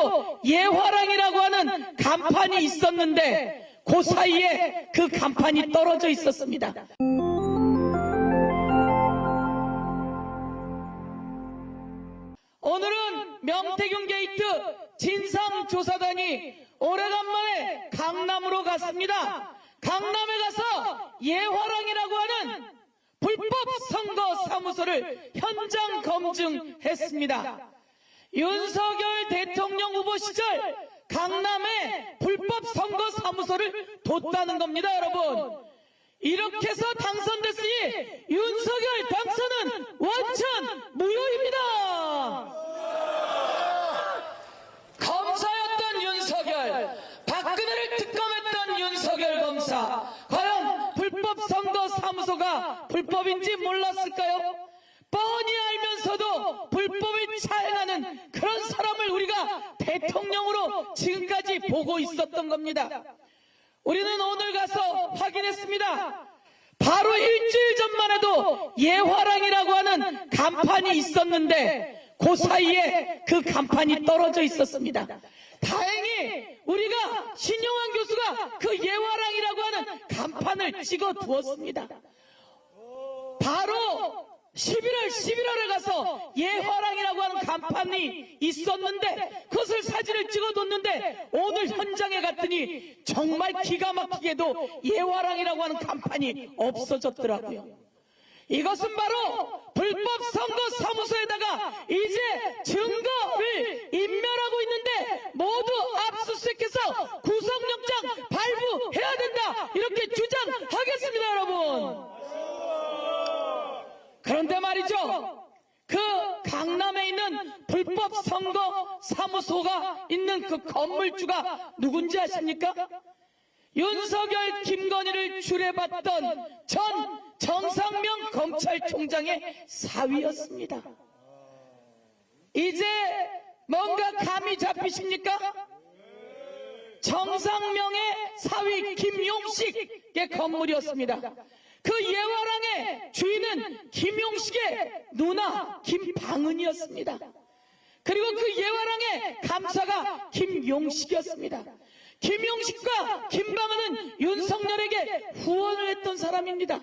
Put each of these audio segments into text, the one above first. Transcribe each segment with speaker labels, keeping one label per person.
Speaker 1: 바로 예화랑이라고 하는 간판이 있었는데 그 사이에 그 간판이 떨어져 있었습니다. 오늘은 명태균 게이트 진상조사단이 오래간만에 강남으로 갔습니다. 강남에 가서 예화랑이라고 하는 불법 선거 사무소를 현장 검증했습니다. 윤석열 대통령 후보 시절 강남에 불법 선거 사무소를 뒀다는 겁니다, 여러분. 이렇게 해서 당선됐으니 윤석열 당선은 완전 무효입니다. 검사였던 윤석열, 박근혜를 특검했던 윤석열 검사, 과연 불법 선거 사무소가 불법인지 몰랐을까요? 뻔히 알면서도 불법을 차행하는 그런 사람을 우리가 대통령으로 지금까지 보고 있었던 겁니다. 우리는 오늘 가서 확인했습니다. 바로 일주일 전만 해도 예화랑이라고 하는 간판이 있었는데 그 사이에 그 간판이 떨어져 있었습니다. 다행히 우리가 신용환 교수가 그 예화랑이라고 하는 간판을 찍어 두었습니다. 바로 11월에 가서 예화랑이라고 하는 간판이 있었는데 그것을 사진을 찍어뒀는데 오늘 현장에 갔더니 정말 기가 막히게도 예화랑이라고 하는 간판이 없어졌더라고요. 이것은 바로 불법 선거 사무소에다가 이제 증거를 인멸하고 있는데 모두 압수수색해서 구속영장 발부해야 된다, 이렇게 주장하겠습니다, 여러분. 그런데 말이죠, 그 강남에 있는 불법 선거 사무소가 있는 그 건물주가 누군지 아십니까? 윤석열, 김건희를 주례받던 전 정상명 검찰총장의 사위였습니다. 이제 뭔가 감이 잡히십니까? 정상명의 사위 김용식의 건물이었습니다. 그 예화랑의 주인은 김용식의 누나 김방은이었습니다. 그리고 그 예화랑의 감사가 김용식이었습니다. 김용식과 김방은은 윤석열에게 후원을 했던 사람입니다.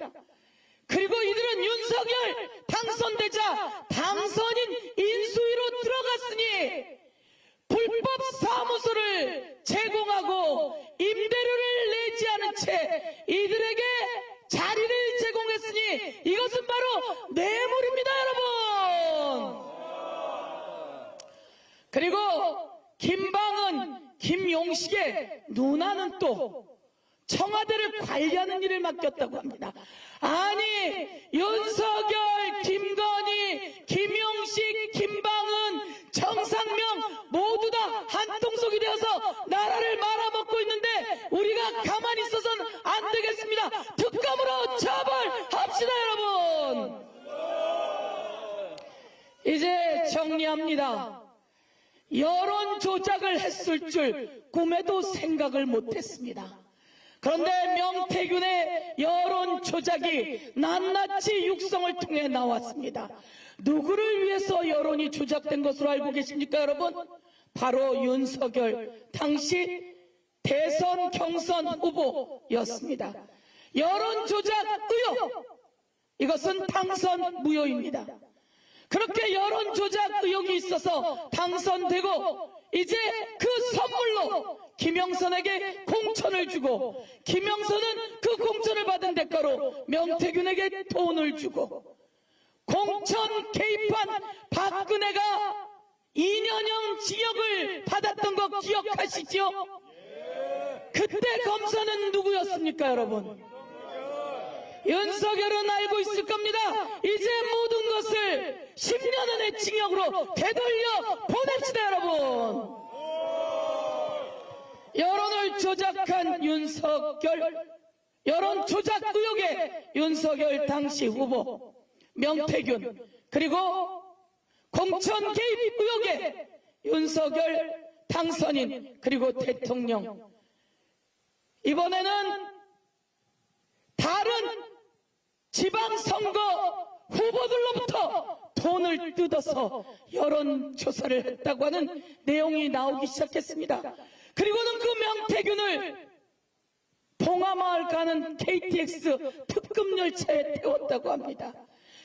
Speaker 1: 그리고 이들은 윤석열 당선되자 당선인 인수위로 들어갔으니 불법 사무소를 제공하고 임대료를 내지 않은 채 이들에게 자리를 제공했으니 이것은 바로 뇌물입니다, 여러분. 그리고 김방은, 김용식의 누나는 또 청와대를 관리하는 일을 맡겼다고 합니다. 아니, 윤석열, 김건희, 김용식, 김방은, 정상명 모두 다 한통속이 되어서 나라를 말아먹고 있는데 우리가 가만히 있어서는 안 되겠습니다. 특검으로 처벌합시다, 여러분. 이제 정리합니다. 여론 조작을 했을 줄 꿈에도 생각을 못했습니다. 그런데 명태균의 여론 조작이 낱낱이 육성을 통해 나왔습니다. 누구를 위해서 여론이 조작된 것으로 알고 계십니까, 여러분? 바로 윤석열 당시 대선 경선 후보였습니다. 여론 조작 의혹, 이것은 당선 무효입니다. 그렇게 여론 조작 의혹이 있어서 당선되고 이제 그 선물로 김영선에게 공천을 주고 김영선은 그 공천을 받은 대가로 명태균에게 돈을 주고 공천 개입한 박근혜가 2년형 징역을 받았던 거 기억하시죠? 그때 검사는 누구였습니까, 여러분? 윤석열은 알고 있을 겁니다. 이제 모든 것을 10년의 징역으로 되돌려 보냅시다, 여러분. 여론을 조작한 윤석열, 여론 조작 의혹의 윤석열 당시 후보 명태균, 그리고 공천 개입 의혹의 윤석열 당선인, 그리고 대통령. 이번에는 다른 지방선거 후보들로부터 돈을 뜯어서 여론조사를 했다고 하는 내용이 나오기 시작했습니다. 그리고는 그 명태균을 봉하마을 가는 KTX 특급 열차에 태웠다고 합니다.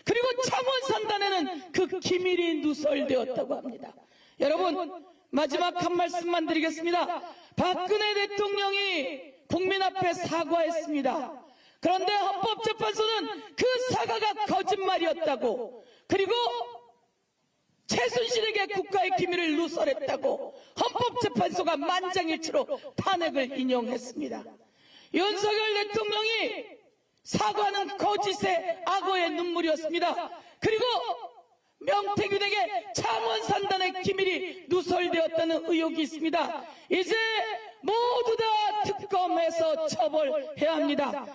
Speaker 1: 그리고 창원 산단에는 그 기밀이 누설되었다고 합니다. 여러분, 마지막 한 말씀만 드리겠습니다. 박근혜 대통령이 국민 앞에 사과했습니다. 그런데 헌법재판소는 그 사과가 거짓말이었다고, 그리고 최순실에게 국가의 기밀을 누설했다고 헌법재판소가 만장일치로 탄핵을 인용했습니다. 윤석열 대통령이 사과는 거짓의 악어의 눈물이었습니다. 그리고 명태균에게 창원 산단의 기밀이 누설되었다는 의혹이 있습니다. 이제 모두 다 특검해서 처벌해야 합니다.